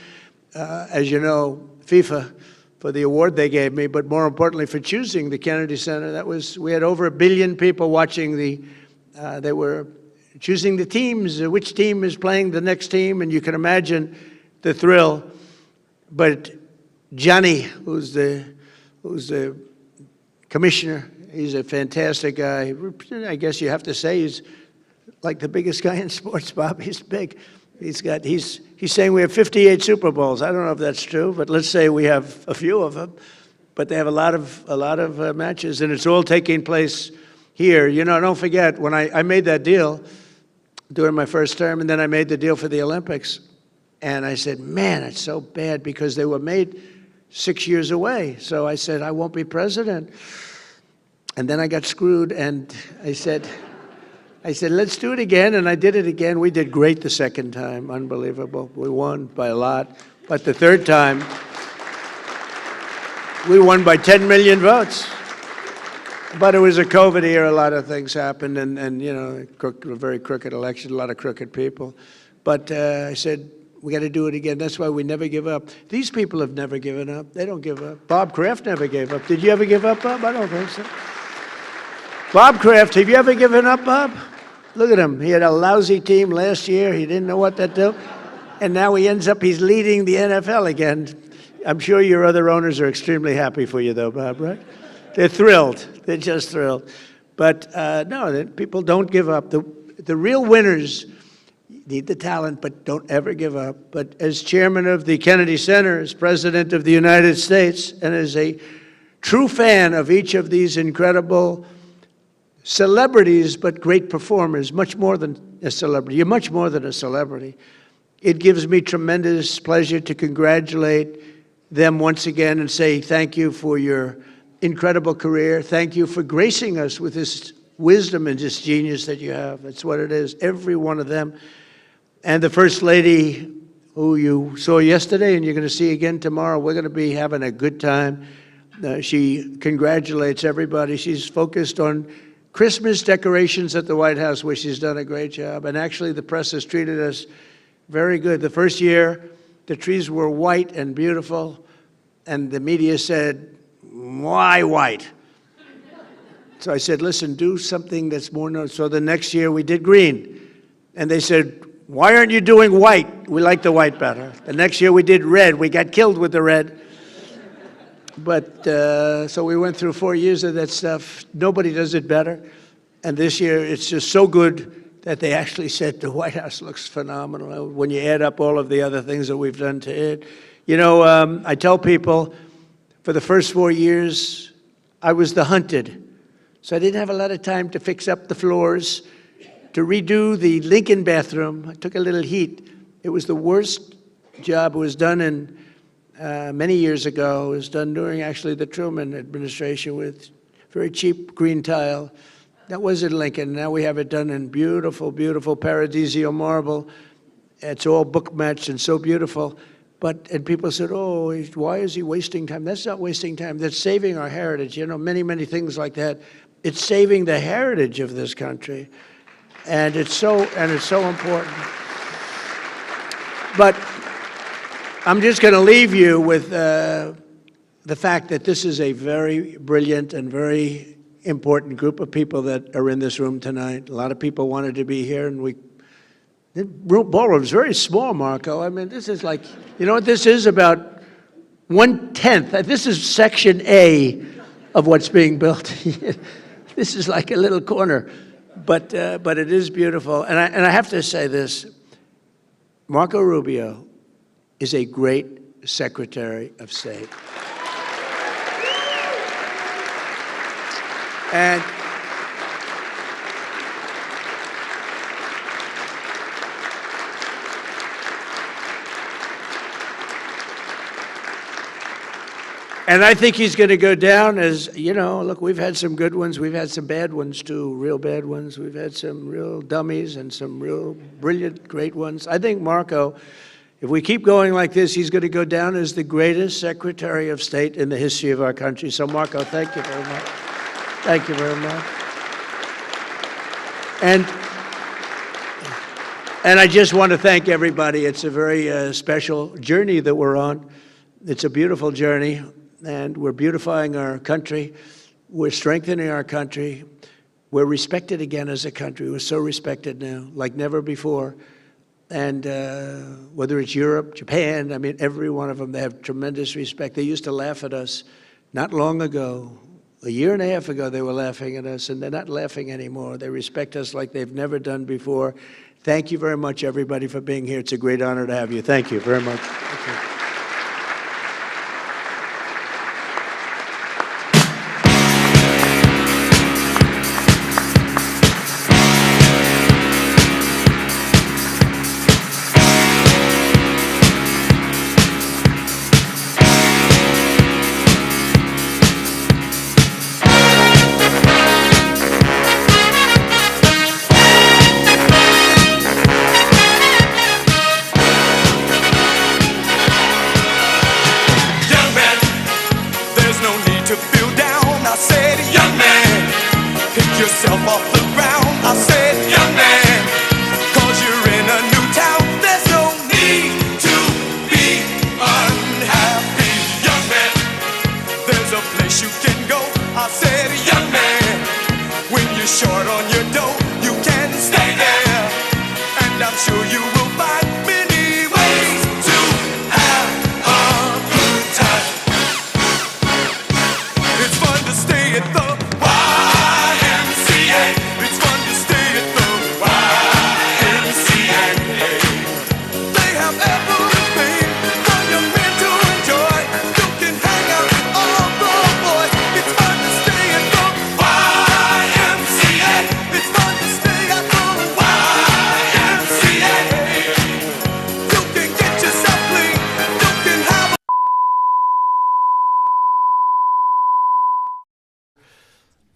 as you know, FIFA for the award they gave me, but more importantly for choosing the Kennedy Center. We had over 1 billion people watching they were choosing the teams, which team is playing the next team, and you can imagine the thrill. But Johnny, who's the commissioner, he's a fantastic guy. I guess you have to say he's like the biggest guy in sports, Bob. He's big. He's saying we have 58 Super Bowls. I don't know if that's true, but let's say we have a few of them. But they have a lot of matches, and it's all taking place here. Don't forget, when I made that deal during my first term, and then I made the deal for the Olympics, and I said, man, it's so bad, because they were made 6 years away. So I said, I won't be president. And then I got screwed, and I said, let's do it again, and I did it again. We did great the second time, unbelievable. We won by a lot, but the third time, we won by 10 million votes. But it was a COVID era, a lot of things happened, and a very crooked election, a lot of crooked people. But I said, we got to do it again. That's why we never give up. These people have never given up. They don't give up. Bob Kraft never gave up. Did you ever give up, Bob? I don't think so. Bob Kraft, have you ever given up, Bob? Look at him. He had a lousy team last year. He didn't know what to do. And now he's leading the NFL again. I'm sure your other owners are extremely happy for you, though, Bob, right? They're thrilled. They're just thrilled. But no, people don't give up. The real winners need the talent, but don't ever give up. But as chairman of the Kennedy Center, as president of the United States, and as a true fan of each of these incredible celebrities, but great performers, much more than a celebrity. You're much more than a celebrity. It gives me tremendous pleasure to congratulate them once again and say thank you for your incredible career. Thank you for gracing us with this wisdom and this genius that you have. That's what it is, every one of them. And the First Lady, who you saw yesterday and you're going to see again tomorrow, we're going to be having a good time. She congratulates everybody. She's focused on Christmas decorations at the White House, where she's done a great job. And actually, the press has treated us very good. The first year, the trees were white and beautiful, and the media said, why white? So I said, listen, do something that's more known. So the next year, we did green. And they said, why aren't you doing white? We like the white better. The next year, we did red. We got killed with the red. But so we went through 4 years of that stuff. Nobody does it better. And this year, it's just so good that they actually said the White House looks phenomenal when you add up all of the other things that we've done to it. I tell people, for the first 4 years, I was the hunted. So I didn't have a lot of time to fix up the floors, to redo the Lincoln bathroom. I took a little heat. It was the worst job. It was done in many years ago. It was done during actually the Truman administration with very cheap green tile. That was in Lincoln. Now we have it done in beautiful, beautiful paradisial marble. It's all book matched and so beautiful. And people said, oh, why is he wasting time? That's not wasting time. That's saving our heritage. Many, many things like that. It's saving the heritage of this country. And it's so important. But I'm just going to leave you with the fact that this is a very brilliant and very important group of people that are in this room tonight. A lot of people wanted to be here, and the ballroom is very small, Marco. I mean, this is like, you know what this is about? 1/10. This is section A of what's being built. This is like a little corner, but it is beautiful. And I have to say this, Marco Rubio is a great Secretary of State. And I think he's going to go down as, you know, look, we've had some good ones. We've had some bad ones, too, real bad ones. We've had some real dummies and some real brilliant, great ones. I think Marco, if we keep going like this, he's going to go down as the greatest Secretary of State in the history of our country. So, Marco, thank you very much. Thank you very much. And I just want to thank everybody. It's a very special journey that we're on. It's a beautiful journey. And we're beautifying our country. We're strengthening our country. We're respected again as a country. We're so respected now, like never before. And whether it's Europe, Japan, I mean, every one of them, they have tremendous respect. They used to laugh at us not long ago. A year and a half ago, they were laughing at us, and they're not laughing anymore. They respect us like they've never done before. Thank you very much, everybody, for being here. It's a great honor to have you. Thank you very much. Thank you.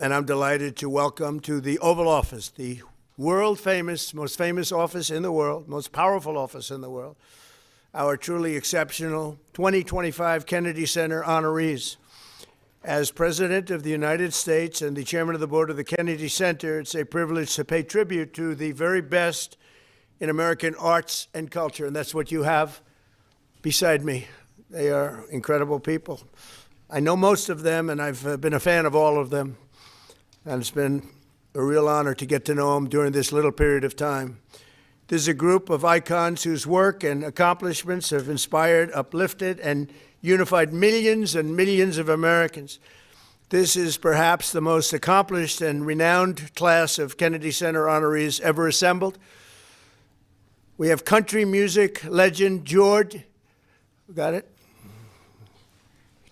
And I'm delighted to welcome to the Oval Office, the world-famous, most famous office in the world, most powerful office in the world, our truly exceptional 2025 Kennedy Center honorees. As President of the United States and the Chairman of the Board of the Kennedy Center, it's a privilege to pay tribute to the very best in American arts and culture, and that's what you have beside me. They are incredible people. I know most of them, and I've been a fan of all of them. And it's been a real honor to get to know them during this little period of time. This is a group of icons whose work and accomplishments have inspired, uplifted, and unified millions and millions of Americans. This is perhaps the most accomplished and renowned class of Kennedy Center honorees ever assembled. We have country music legend George. Got it?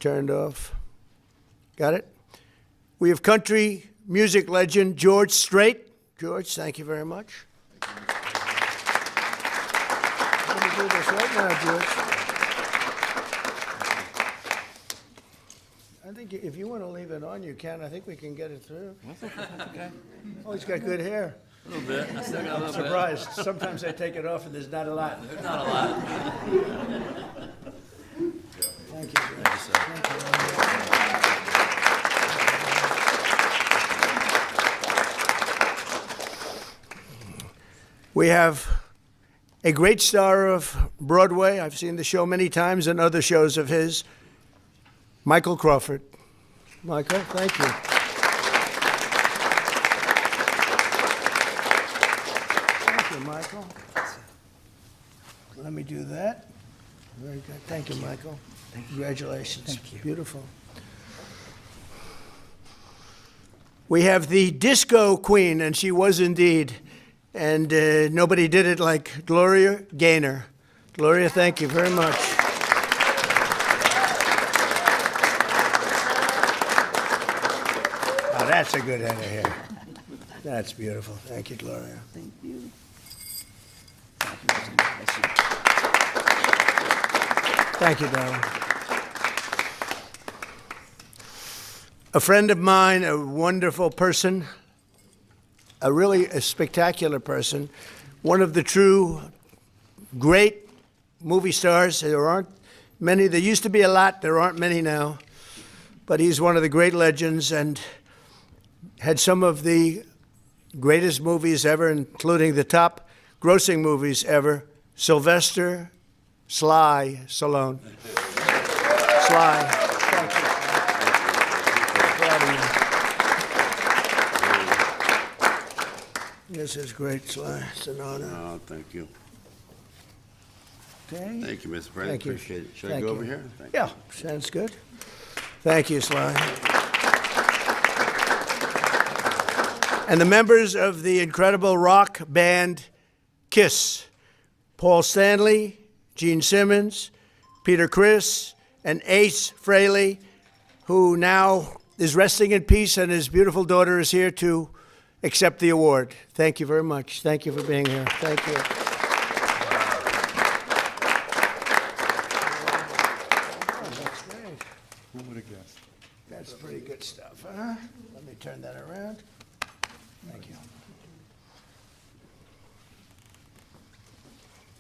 Turned off. Got it? We have country music legend George Strait. George, thank you very much. Let me do this right now, George. I think if you want to leave it on, you can. I think we can get it through. That's okay. Oh, he's got good hair. A little bit. I still got a little I'm surprised. Sometimes they take it off and there's not a lot. There's not a lot. Thank you, George. Thank you. We have a great star of Broadway. I've seen the show many times and other shows of his, Michael Crawford. Michael, thank you. Thank you, Michael. Let me do that. Very good. Thank you, Michael. Congratulations. Thank you. Beautiful. We have the disco queen, and she was indeed. And nobody did it like Gloria Gaynor. Gloria, thank you very much. Oh, that's a good head of hair. That's beautiful. Thank you, Gloria. Thank you. Thank you, darling. A friend of mine, a wonderful person, a spectacular person, one of the true great movie stars. There aren't many. There used to be a lot. There aren't many now. But he's one of the great legends and had some of the greatest movies ever, including the top grossing movies ever. Sylvester Sly Stallone. Sly. Thank you. Proud of you. This is great, Sly. It's an honor. Oh, thank you. Okay. Thank you, Mr. President. Thank you. Appreciate it. Should I Thank go you. over here? Thank Yeah, sounds good. Thank you, Sly. And the members of the incredible rock band Kiss, Paul Stanley, Gene Simmons, Peter Criss, and Ace Frehley, who now is resting in peace, and his beautiful daughter is here to accept the award. Thank you very much. Thank you for being here. Thank you. That's great. Who would have guessed? That's pretty good stuff, huh? Let me turn that around. Thank you.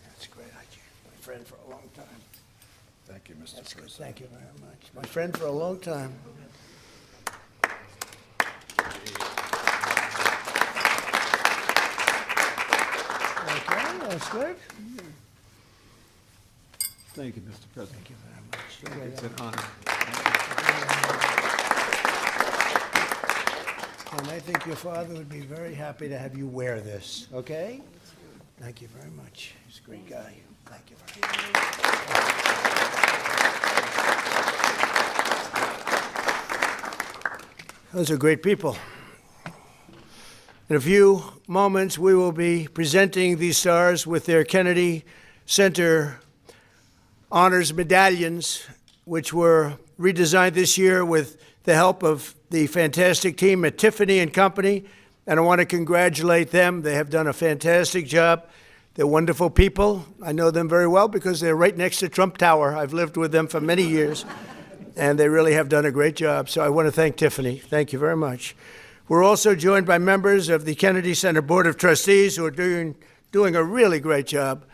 That's great. My friend for a long time. Thank you, Mr. That's good. President. Thank you very much. My friend for a long time. Okay, that's good. Thank you, Mr. President. Thank you very much. It's an honor. And I think your father would be very happy to have you wear this, okay? Thank you very much. He's a great guy. Thank you very much. Those are great people. In a few moments, we will be presenting these stars with their Kennedy Center honors medallions, which were redesigned this year with the help of the fantastic team at Tiffany and Company, and I want to congratulate them. They have done a fantastic job. They're wonderful people. I know them very well because they're right next to Trump Tower. I've lived with them for many years, and they really have done a great job. So I want to thank Tiffany. Thank you very much. We're also joined by members of the Kennedy Center Board of Trustees who are doing a really great job.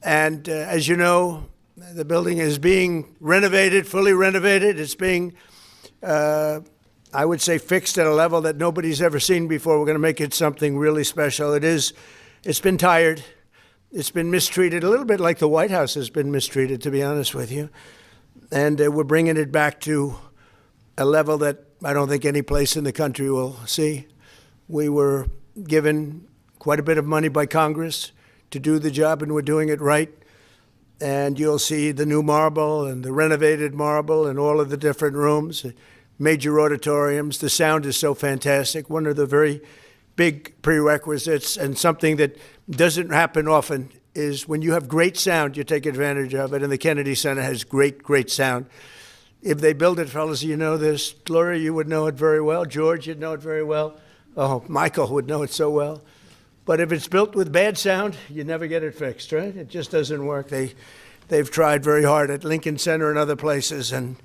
And as you know, the building is being renovated, fully renovated. It's being I would say fixed at a level that nobody's ever seen before. We're going to make it something really special. It's been tired. It's been mistreated, a little bit like the White House has been mistreated, to be honest with you. And we're bringing it back to a level that I don't think any place in the country will see. We were given quite a bit of money by Congress to do the job, and we're doing it right. And you'll see the new marble and the renovated marble and all of the different rooms, major auditoriums. The sound is so fantastic. One of the very big prerequisites, and something that doesn't happen often, is when you have great sound, you take advantage of it. And the Kennedy Center has great, great sound. If they build it, fellas, you know this. Gloria, you would know it very well. George, you'd know it very well. Oh, Michael would know it so well. But if it's built with bad sound, you never get it fixed, right? It just doesn't work. They've tried very hard at Lincoln Center and other places and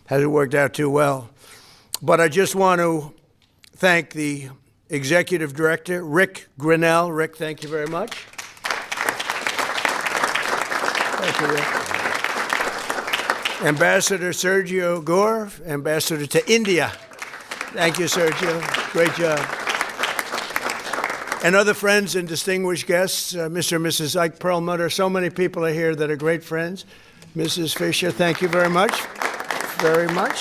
hasn't worked out too well. But I just want to thank the Executive Director, Rick Grinnell. Rick, thank you very much. Thank you, Rick. Ambassador Sergio Gore, Ambassador to India. Thank you, Sergio. Great job. And other friends and distinguished guests, Mr. and Mrs. Ike Perlmutter. So many people are here that are great friends. Mrs. Fisher, thank you very much. Very much.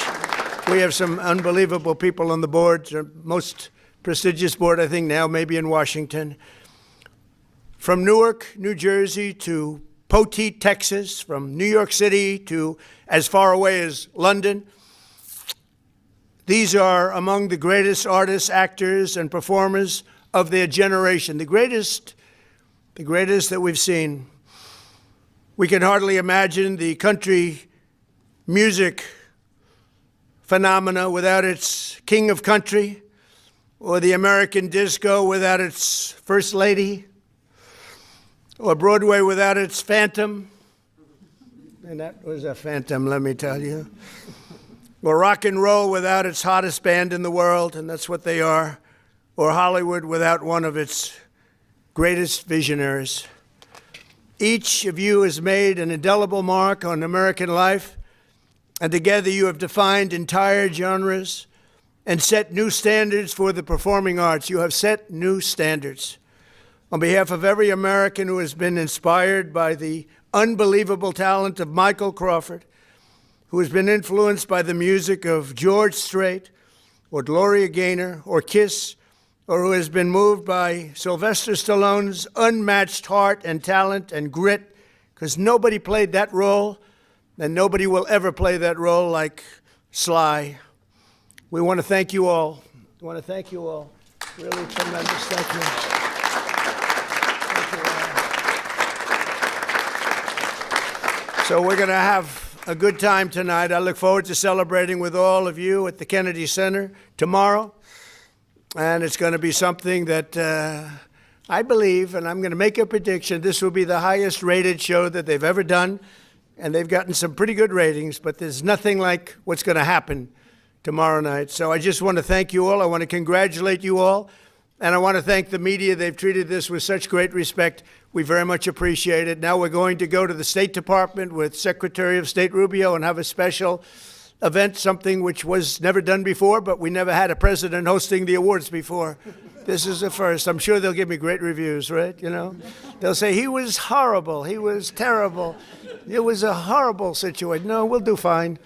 We have some unbelievable people on the board, most prestigious board, I think, now, maybe in Washington. From Newark, New Jersey to Poteet, Texas, from New York City to as far away as London. These are among the greatest artists, actors, and performers of their generation, the greatest that we've seen. We can hardly imagine the country music phenomena without its king of country, or the American disco without its first lady, or Broadway without its phantom. And that was a phantom, let me tell you. Or rock and roll without its hottest band in the world, and that's what they are. Or Hollywood without one of its greatest visionaries. Each of you has made an indelible mark on American life, and together you have defined entire genres and set new standards for the performing arts. You have set new standards. On behalf of every American who has been inspired by the unbelievable talent of Michael Crawford, who has been influenced by the music of George Strait or Gloria Gaynor or Kiss, or who has been moved by Sylvester Stallone's unmatched heart and talent and grit, because nobody played that role, and nobody will ever play that role like Sly. We want to thank you all. We want to thank you all. Really tremendous. Thank you. Thank you. So we're going to have a good time tonight. I look forward to celebrating with all of you at the Kennedy Center tomorrow. And it's going to be something that I believe, and I'm going to make a prediction, this will be the highest rated show that they've ever done. And they've gotten some pretty good ratings, but there's nothing like what's going to happen tomorrow night. So I just want to thank you all. I want to congratulate you all. And I want to thank the media. They've treated this with such great respect. We very much appreciate it. Now we're going to go to the State Department with Secretary of State Rubio and have a special event, something which was never done before, but we never had a president hosting the awards before. This is the first. I'm sure they'll give me great reviews, right? You know, they'll say he was horrible, he was terrible, it was a horrible situation. No, we'll do fine.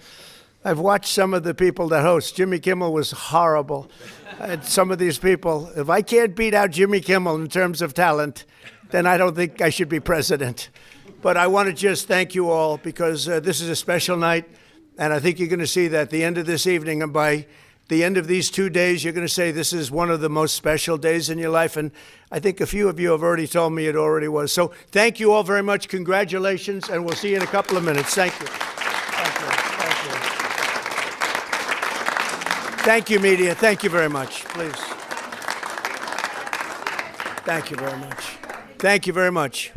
I've watched some of the people that host. Jimmy Kimmel was horrible. And some of these people, if I can't beat out Jimmy Kimmel in terms of talent, then I don't think I should be president. But I want to just thank you all, because this is a special night. And I think you're going to see that at the end of this evening, and by the end of these 2 days, you're going to say this is one of the most special days in your life. And I think a few of you have already told me it already was. So thank you all very much. Congratulations. And we'll see you in a couple of minutes. Thank you. Thank you. Thank you. Thank you, media. Thank you very much. Please. Thank you very much. Thank you very much.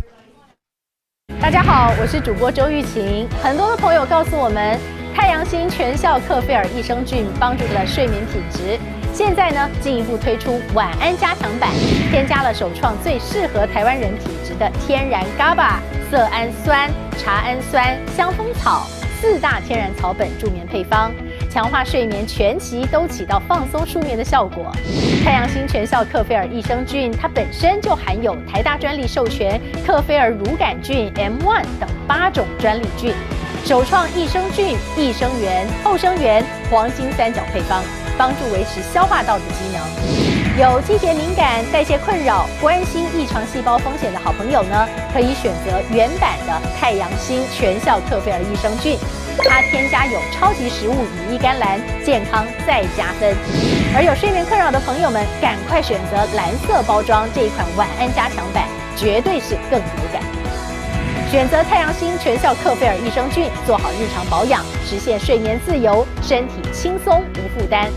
大家好，我是主播周玉琴。很多的朋友告诉我们，太阳星全效克菲尔益生菌帮助了睡眠品质。现在呢，进一步推出晚安加强版，添加了首创最适合台湾人体质的天然 GABA、色氨酸、茶氨酸、香蜂草4大天然草本助眠配方，强化睡眠全期都起到放松舒眠的效果。太阳星全效克菲尔益生菌，它本身就含有台大专利授权克菲尔乳杆菌 M1 等8种专利菌，首创益生菌、益生元、后生元黄金3角配方，帮助维持消化道的机能。有季节敏感、代谢困扰、关心异常细胞风险的好朋友呢，可以选择原版的太阳星全效克菲尔益生菌，它添加有超级食物羽衣甘蓝，健康再加分。而有睡眠困扰的朋友们，赶快选择蓝色包装这一款晚安加强版，绝对是更有感。选择太阳星全效克菲尔益生菌，做好日常保养，实现睡眠自由，身体轻松无负担。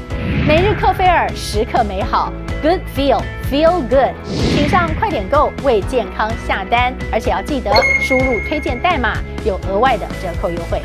每日克菲尔，时刻美好 ，Good Feel Good， 请上快点购为健康下单，而且要记得输入推荐代码，有额外的折扣优惠。